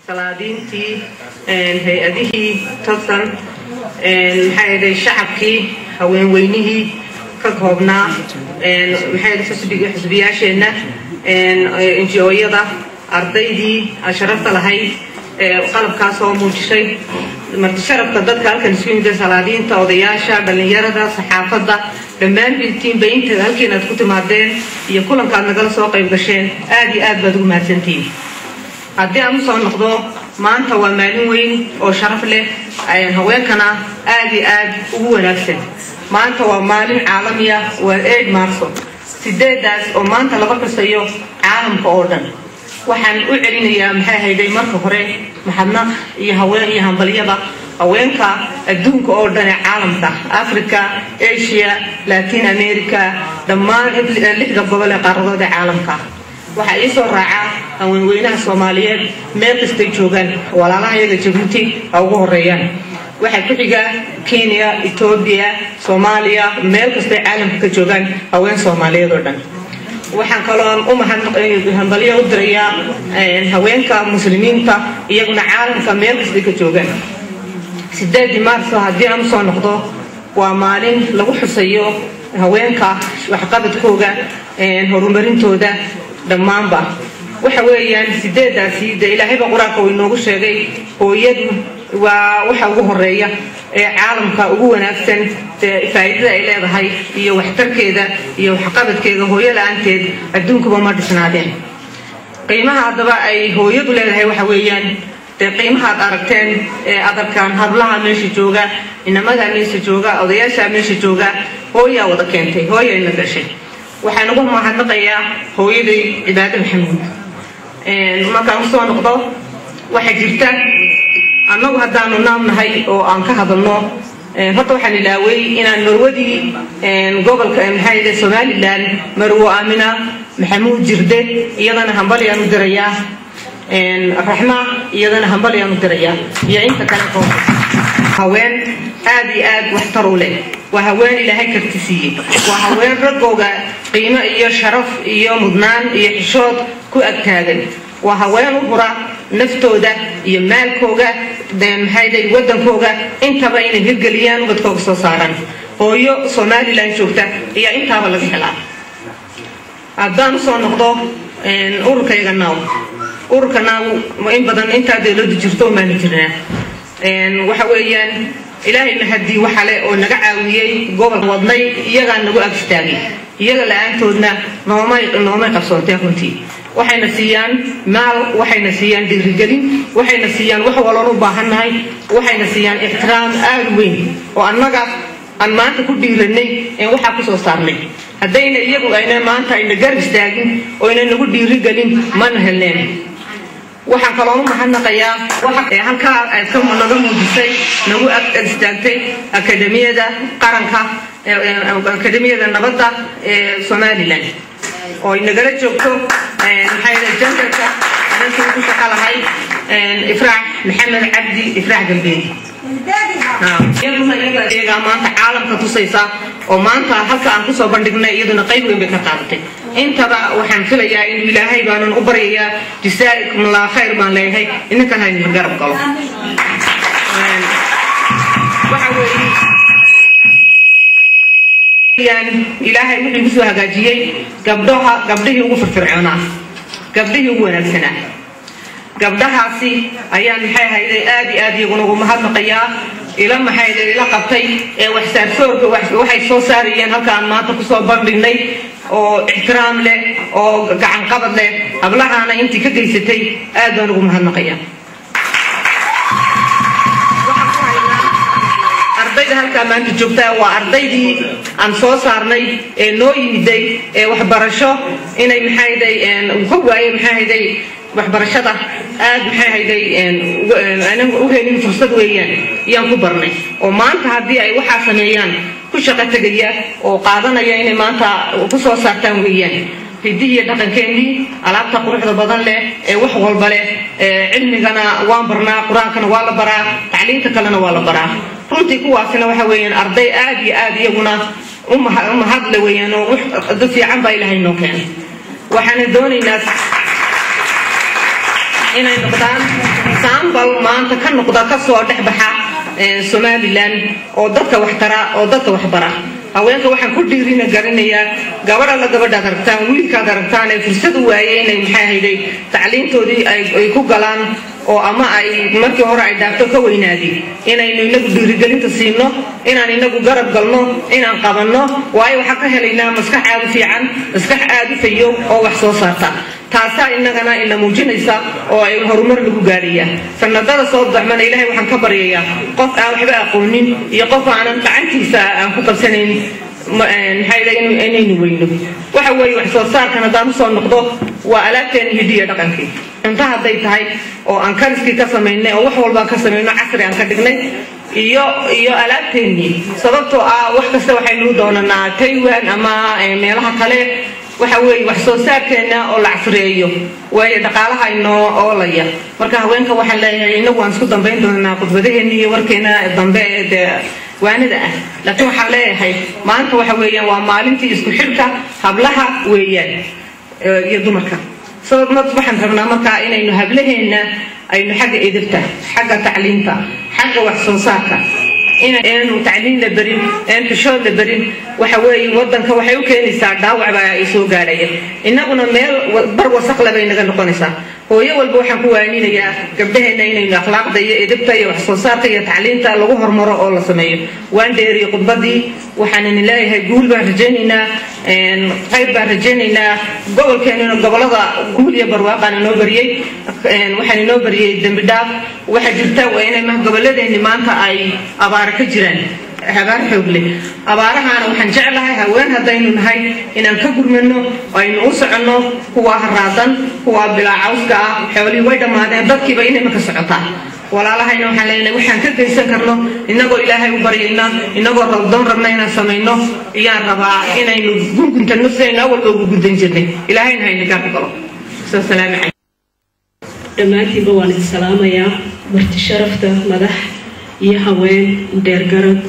salaadiintii hay-adihii todsan maxay shacabkii haweenweynihii ka koobnaa maxay xisbiyaasheena NGO-yada ardaydii sharafta lahayd qalabkaas oo muujisay marti sharafta dadka halkan isku yimid salaadiinta odayaasha dhalinyarada saxaafadda dhammaan biltiinba inta halkeen aad ku timaadeen iyo kulankaad nagala soo qayb gasheen aad iyo aad baad ugu mahadsantihiin haddii aan usoo noqdo maanta waa maalin weyn oo sharaf leh haweenkana aad iyo aad ugu wanaagsan maanta waa maalin caalami ah waa 8 Maarso sideedaas oo maanta laga xusayo caalamka oo dhan waxaan u celinayaa maxay hayday marka hore maxadna iyo haween iyo hambaliyada haweenka adduunka oo dhan caalamka Africa Asia Latin America dhammaan lixda gobol ee qaaradooda caalamka waxa ay soo raacaa haweenweynaha Soomaaliyeed meel kasta joogan walaalahayaga Djibouti ugu horeeyaan waxa ku xiga Kenya Ethiopia Soomaaliya meel kasta caalamka ka joogan haween Soomaaliyeed oo dhan waxaan kaloo u mahadnaqayaa u dirayaa haweenka muslimiinta iyaguna caalamka meel kasta ka joogan 8 Maarso haddii aan soo noqdo waa maalin lagu xusayo haweenka waxqabadkooda horumarintooda dhammaanba waxa weeyaan sideedaasi ilaahay quraanka uu inoogu sheegay hooyadu waa waxa ugu horeeya ee caalamka ugu wanaagsan faa'iidada ay leedahay iyo waxtarkeeda iyo waxqabadkeeda hooyo la'aanteed adduunkuba ma dhisnaadeen qiimaha hadaba ay hooyadu leedahay waxa weeyaan qiimaha aad aragteen ee adarkan hablaha meesha jooga inamada meesha jooga odayaasha meesha jooga hooyo wada keentay hooyo ina gashay waxaan ugu mahadnaqayaa hooyaday Cibaado Maxamuud markaan soo noqdo waxa jirta annagu haddaanu naamnahay oo aan ka hadalno horta waxaan ilaaway inaan marwadii gobolka maxay Somaliland marwo Aamina Maxamuud Jirde iyadana hambaliyaan u dirayaa Raxma iyadana hambaliyaan u dirayaa iyo inta kale haween aad iyo aad waxtar u leh waa haween ilaahay kartisiiyay waa haween ragooga qiimo iyo sharaf iyo mudnaan iyo xishood ku agtaagan waa haween u hura naftooda iyo maalkooga maxay wadankooga intaba inay hirgeliyaan wadkooga soo saaran hooyo Somaliland joogta iyo intaba laga helaa haddaan soo noqdo ururkayga ururkana in badan inta dawladdu jirto ma jirnaa waxa weeyaan ilaahay mahadi waxa le oo naga caawiyay gobol wadnay iyaga nagu agstaagay iyaga la'aantoodna noomay qabsoontay runtii waxayna siiyaan maal waxayna siiyaan dhiirigelin waxayna siiyaan wax walba u baahanahay waxayna siiyaan ixtiraam aad weyn oo annaga aan maanta ku dhiiranay in waxa ku soo saarnay haddayna iyagu ayna maanta ayna garab istaagin oo ayna nagu dhiirigelin mana helneen waxaan kaloo u mahadnaqayaa waxa halka ay ka naga muujisay nagu istaagtay akademiyada qaranka akademiyada nabadda ee Somaliland oo inagala joogto maxay jandarka anku ku shaqalahay Ifraax Maxamed Cabdi Ifraax Galbeed iyaga maanta caalamka tusaysa oo maanta halka aan ku soo bandhignay iyaduna qayb weyn bay ka qaadatay intaba waxaan filayaa in ilaahay baanan u baryayaa jazaakum Allah khayr baan leeyahay inka hayna garab galo waxa weeyaan ilaahay wuxuu soo hagaajiyay gabdhihii ugu firfircoonaa gabdhihii ugu wanaagsanaa gabdhahaasi ayaan maxay hayday aad iyo aad iyaguna ugu mahadnaqayaa ila maxay ila qabtay ee wax saarsoorka waxay soo saarayeen halkaan maanta ku soo bandhignay oo ixtiraam leh oo gacan qabad leh hablahana intii ka geysatay aad baan ugu mahadnaqayaa ardayda halka maanta joogta waa ardaydii aan soo saarnay ee noo yimiday ee waxbarasho inay maxay hayday ku waayay maxay hayday waxbarashada aad maxay hayday anagu u helin fursad weeyaan iyaan ku barnay oo maanta haddii ay waxa sameeyaan ku shaqo tagaya oo qaadanaya inay maanta ku soo saartaan weeyaan hidiyo dhaqankeennii alaabta quruxda badan leh ee wax walba leh cilmigana waan barnaa quraankana waa la baraa tacliinta kalena waa la baraa runtii kuwaasina waxa weeyaan arday aad iyo aad iyaguna u mahad le weeyaan oo dad fiican baa ilaahay noo keenay waxaan doonaynaa inay noqdaan saambal maanta ka noqda ka soo dhexbaxa Somaliland oo dadka wax tara oo dadka wax bara haweenka waxaan ku dhiirina garanayaa gabadha la gabadha gartaan wiilka gartaan ay fursad u waayeen inay maxay hayday tacliintoodii ay ku galaan oo ama ay markii hore ay dhaafto ka weynaadeen inaynu inagu dhiirigelinta siino inaan inagu garab galno inaan qabanno waayo waxa ka helaynaa maskax aad u fiican maskax aad u fayo oo wax soo saarta taasa inagana ila muujinaysa oo ay horumar lagu gaariyaan sanadada soo baxman ilaahay waxaan ka baryayaa qof aan waxba aqoonin iyo qof aan gacantiisa aan ku qabsanayn inaynu weyno waxa weeye wax soo saarkan haddaan soo noqdo waa alaabteen hidiya dhaqankii inta hadday tahay oo aan kariskii ka samaynay oo wax walba ka samayno casri aan ka dhignay iyo alaabteennii sababtoo wax kasta waxaynu doonanaa Taiwan ama meelaha kale waxa weeye wax soo saarkeena oo la casriyeeyo way dhaqaalaha inoo oolaya marka haweenka waxa leeyahay inagu aan isku dambeyn doonaa qodbadaheena iyo warkeena dambe waanada laakiin waxa leeyahay maanta waxa weeyaan waa maalintii isku xirka hablaha weeyaan iyo dumarka sababna waxaan rabnaa marka inaynu hablaheena aynu xagga edebta xagga tacliinta xagga wax soo saarka inaynu tacliin la barin inta shood la barin waxa weeye wadanka waxay u keenaysaa dhaawac baa ay soo gaaraya inaguna meel bar wasaq la baynaga noqonaysaa hooyo walba waxaan ku waaninayaa gabdhaheena inaynu akhlaaqda iyo edebta iyo wax soo saarka iyo tacliinta lagu hormaro oo la sameeyo waan dheeriyo qodbadii waxaan leeyahay guul baan rajaynaynaa qayb baan rajaynaynaa gobolkeena gobolada guul iyo barwaaqo inoo bariyay waxaan inoo bariyay dambi dhaaf waxa jirta waa inay gobolladeena maanta ay abaar ka jiraan habar xogle abaarahaana waxaan jeclahay haween hadaynu nahay inaan ka gurmano aynu u socono kuwa haraadan kuwa bilaacawska xooli way dhamaadeen dadkiiba inay ma ka socotaa walaalahayna waxaan leenahay waxaan ka geysan karno inagoo ilaahay u baryayna inagoo rabdoon rabna inaan sameeyno iyaan rabaa inaynu gungunta nafsayna walba ugu gudan jirnay ilaahayna hayna ka qalo salaam alaykum dhammaantiinba waan idin salaamayaa marti sharafta madax iyo haween dheer garad